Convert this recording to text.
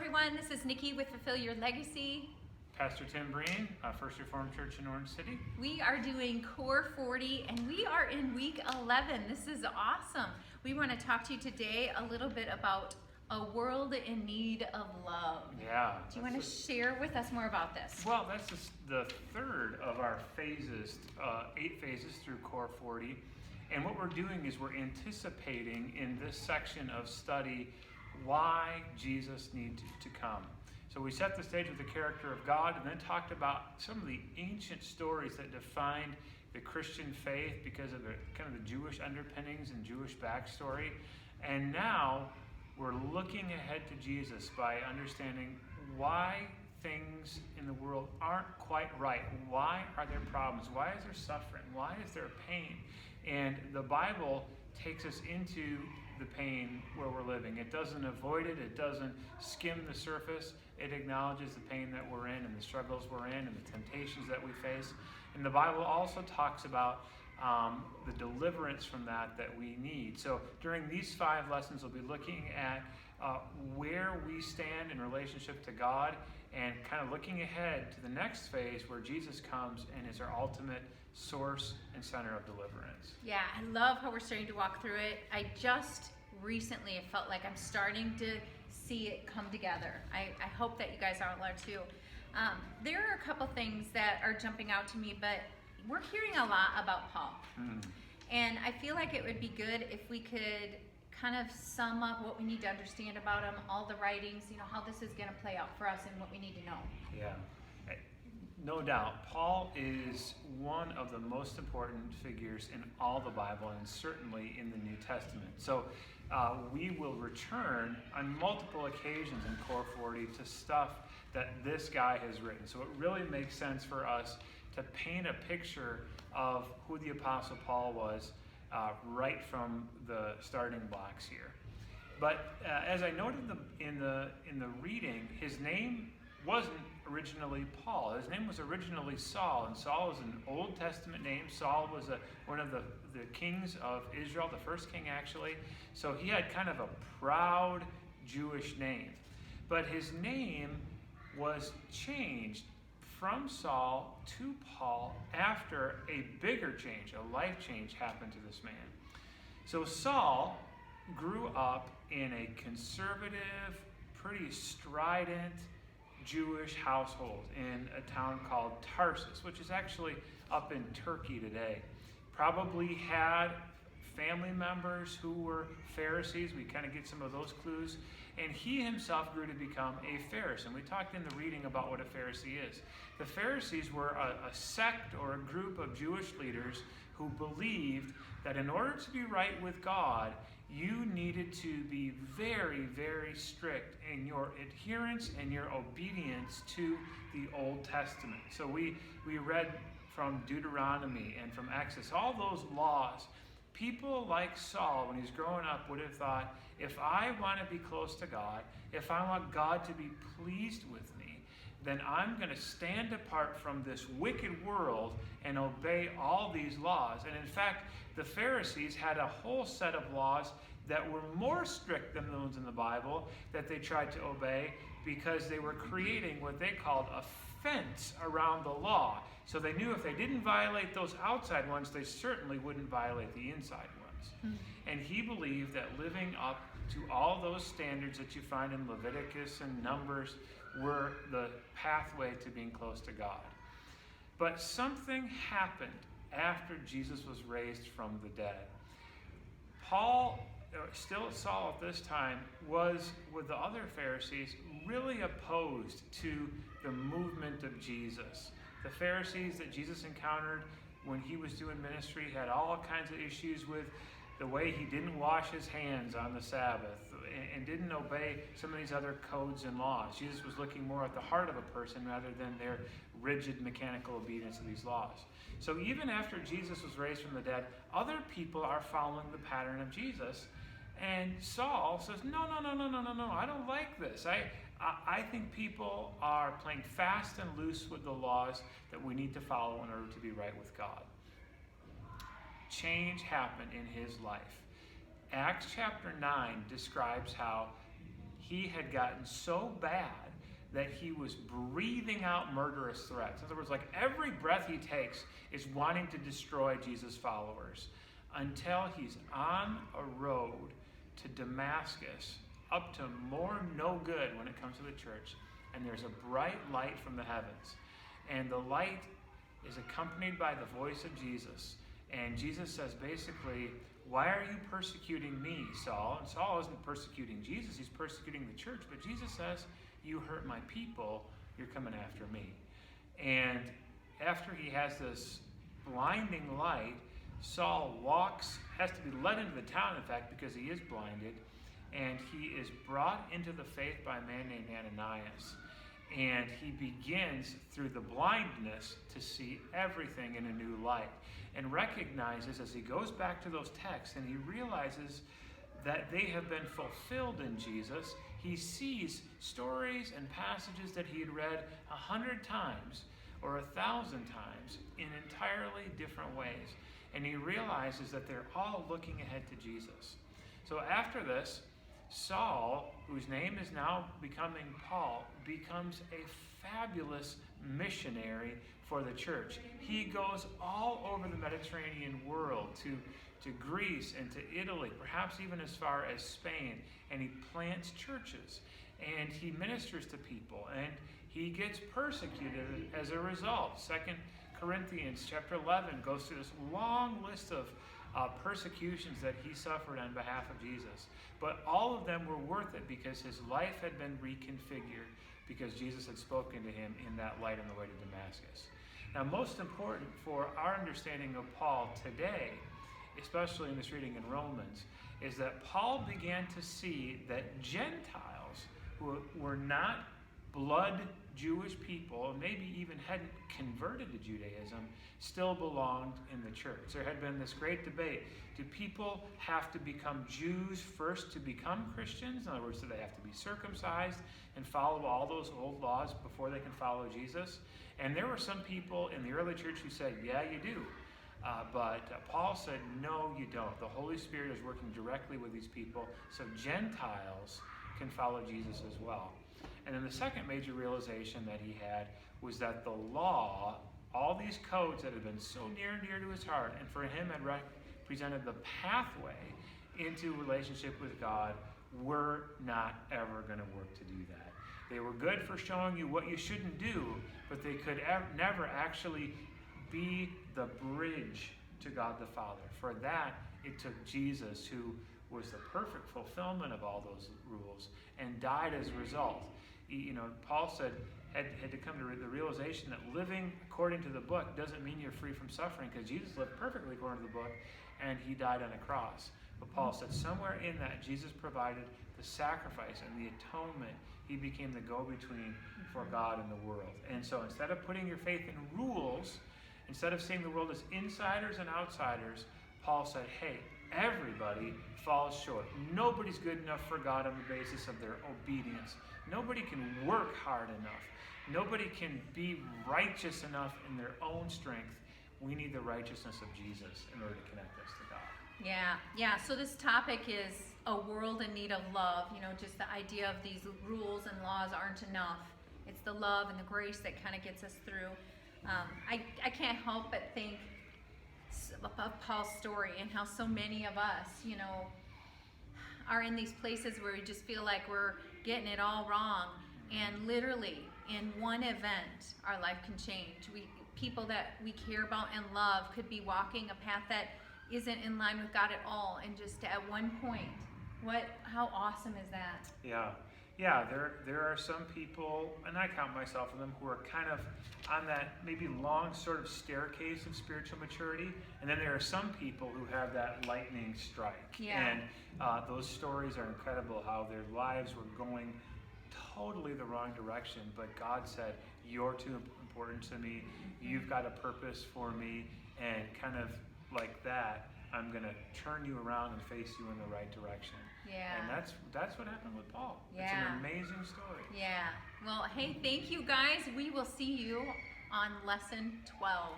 everyone. This is Nikki with Fulfill Your Legacy. Pastor Tim Breen, First Reformed Church in Orange City. We are doing CORE40 and we are in week 11. This is awesome. We want to talk to you today a little bit about a world in need of love. Yeah. Do you want to share with us more about this? Well, that's just the third of our phases, 8 phases through CORE40. And what we're doing is we're anticipating in this section of study why Jesus needed to come. So we set the stage with the character of God and then talked about some of the ancient stories that defined the Christian faith because of the kind of the Jewish underpinnings and Jewish backstory. And now we're looking ahead to Jesus by understanding why things in the world aren't quite right. Why are there problems? Why is there suffering? Why is there pain? And the Bible takes us into the pain where we're living. It doesn't avoid it. It doesn't skim the surface. It acknowledges the pain that we're in and the struggles we're in and the temptations that we face. And the Bible also talks about the deliverance from that we need. So during these 5 lessons, we'll be looking at where we stand in relationship to God and kind of looking ahead to the next phase where Jesus comes and is our ultimate source and center of deliverance. Yeah, I love how we're starting to walk through it. I just recently felt like I'm starting to see it come together. I hope that you guys are too. There are a couple things that are jumping out to me, but we're hearing a lot about Paul. And I feel like it would be good if we could kind of sum up what we need to understand about him, all the writings, how this is going to play out for us and what we need to know. Yeah. No doubt, Paul is one of the most important figures in all the Bible and certainly in the New Testament. So we will return on multiple occasions in CORE40 to stuff that this guy has written. So it really makes sense for us to paint a picture of who the Apostle Paul was right from the starting blocks here. But as I noted in the reading, his name wasn't originally Paul. His name was originally Saul, and Saul was an Old Testament name. Saul was one of the kings of Israel, the first king actually. So he had kind of a proud Jewish name. But his name was changed from Saul to Paul after a bigger change, a life change happened to this man. So Saul grew up in a conservative, pretty strident Jewish household in a town called Tarsus, which is actually up in Turkey today. Probably had family members who were Pharisees. We kind of get some of those clues. And he himself grew to become a Pharisee. And we talked in the reading about what a Pharisee is. The Pharisees were a sect or a group of Jewish leaders who believed that in order to be right with God, you needed to be very, very strict in your adherence and your obedience to the Old Testament. So we read from Deuteronomy and from Exodus, all those laws. People like Saul, when he's growing up, would have thought, if I want to be close to God, if I want God to be pleased with me, then I'm going to stand apart from this wicked world and obey all these laws. And in fact, the Pharisees had a whole set of laws that were more strict than those in the Bible that they tried to obey because they were creating what they called a fence around the law. So they knew if they didn't violate those outside ones, they certainly wouldn't violate the inside ones. And he believed that living up to all those standards that you find in Leviticus and Numbers were the pathway to being close to God. But something happened after Jesus was raised from the dead. Paul, still Saul at this time, was, with the other Pharisees, really opposed to the movement of Jesus. The Pharisees that Jesus encountered when he was doing ministry had all kinds of issues with the way he didn't wash his hands on the Sabbath and didn't obey some of these other codes and laws. Jesus was looking more at the heart of a person rather than their rigid mechanical obedience to these laws. So even after Jesus was raised from the dead, other people are following the pattern of Jesus. And Saul says, no, I don't like this. I think people are playing fast and loose with the laws that we need to follow in order to be right with God. Change happened in his life. Acts chapter 9 describes how he had gotten so bad that he was breathing out murderous threats. In other words, like every breath he takes is wanting to destroy Jesus' followers, until he's on a road to Damascus, up to more no good when it comes to the church, and there's a bright light from the heavens. And the light is accompanied by the voice of Jesus. And Jesus says basically, why are you persecuting me, Saul? And Saul isn't persecuting Jesus, he's persecuting the church. But Jesus says, you hurt my people, you're coming after me. And after he has this blinding light, Saul has to be led into the town, in fact, because he is blinded. And he is brought into the faith by a man named Ananias. And he begins, through the blindness, to see everything in a new light. And recognizes, as he goes back to those texts, and he realizes that they have been fulfilled in Jesus, he sees stories and passages that he had read 100 times or 1,000 times in entirely different ways. And he realizes that they're all looking ahead to Jesus. So after this, Saul, whose name is now becoming Paul, becomes a fabulous missionary for the church. He goes all over the Mediterranean world to Greece and to Italy, perhaps even as far as Spain, and he plants churches and he ministers to people, and he gets persecuted as a result. 2 Corinthians chapter 11 goes through this long list of persecutions that he suffered on behalf of Jesus. But all of them were worth it because his life had been reconfigured, because Jesus had spoken to him in that light on the way to Damascus. Now, most important for our understanding of Paul today, especially in this reading in Romans, is that Paul began to see that Gentiles, who were not blood Jewish people, and maybe even hadn't converted to Judaism, still belonged in the church. There had been this great debate. Do people have to become Jews first to become Christians? In other words, do they have to be circumcised and follow all those old laws before they can follow Jesus? And there were some people in the early church who said, yeah, you do. But Paul said, no, you don't. The Holy Spirit is working directly with these people, so Gentiles can follow Jesus as well. And then the second major realization that he had was that the law, all these codes that had been so near and dear to his heart, and for him had represented the pathway into relationship with God, were not ever going to work to do that. They were good for showing you what you shouldn't do, but they could never actually be the bridge to God the Father. For that, it took Jesus, who was the perfect fulfillment of all those rules, and died as a result. Paul said, had to come to the realization that living according to the book doesn't mean you're free from suffering, because Jesus lived perfectly according to the book, and he died on a cross. But Paul said somewhere in that, Jesus provided the sacrifice and the atonement. He became the go-between for God and the world. And so instead of putting your faith in rules, instead of seeing the world as insiders and outsiders, Paul said, hey, everybody falls short. Nobody's good enough for God on the basis of their obedience. Nobody can work hard enough. Nobody can be righteous enough in their own strength. We need the righteousness of Jesus in order to connect us to God. Yeah. So this topic is a world in need of love. Just the idea of these rules and laws aren't enough. It's the love and the grace that kind of gets us through. I can't help but think of Paul's story and how so many of us, are in these places where we just feel like we're getting it all wrong. And literally, in one event, our life can change. People that we care about and love could be walking a path that isn't in line with God at all. And just at one point, how awesome is that? Yeah, there are some people, and I count myself in them, who are kind of on that maybe long sort of staircase of spiritual maturity, and then there are some people who have that lightning strike. Yeah. And those stories are incredible, how their lives were going totally the wrong direction, but God said, you're too important to me, you've got a purpose for me, and kind of like that, I'm going to turn you around and face you in the right direction. Yeah. And that's what happened with Paul. Yeah. It's an amazing story. Yeah. Well, hey, thank you guys. We will see you on lesson 12.